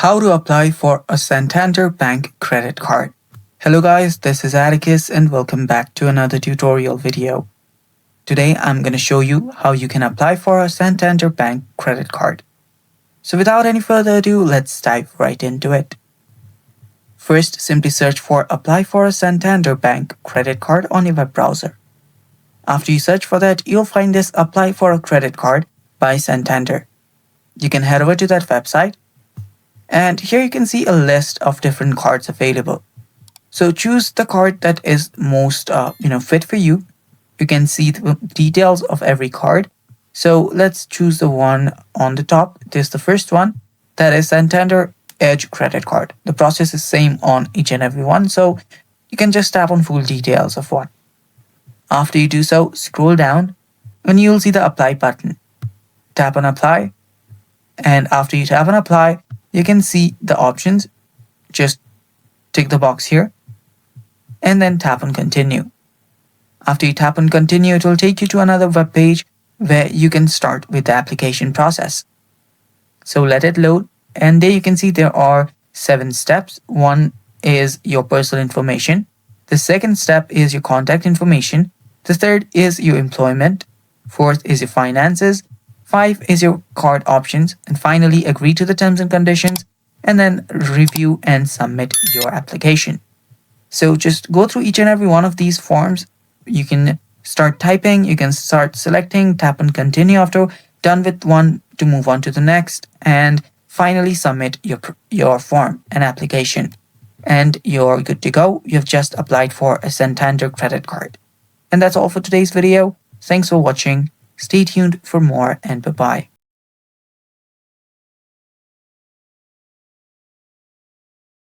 How to apply for a Santander Bank credit card. Hello guys, this is Atticus and welcome back to another tutorial video. Today I'm going to show you how you can apply for a Santander Bank credit card. So without any further ado, let's dive right into it. First, simply search for Apply for a Santander Bank credit card on your web browser. After you search for that, you'll find this Apply for a Credit Card by Santander. You can head over to that website. And here you can see a list of different cards available. So choose the card that is most fit for you. You can see the details of every card. So let's choose the one on the top. This is the first one. That is Santander Edge credit card. The process is same on each and every one. So you can just tap on full details of one. After you do so, scroll down and you'll see the apply button. Tap on apply. And after you tap on apply, you can see the options. Just tick the box here and then tap on continue. After you tap on continue, it will take you to another web page where you can start with the application process. So let it load, and there you can see there are 7 steps. One is your personal information. The second step is your contact information. The third is your employment. Fourth is your finances. 5 is your card options, and finally agree to the terms and conditions and then review and submit your application. So just go through each and every one of these forms. You can start typing, you can start selecting, tap on continue after done with one to move on to the next, and finally submit your form and application. And you're good to go. You've just applied for a Santander credit card. And that's all for today's video. Thanks for watching. Stay tuned for more and bye-bye.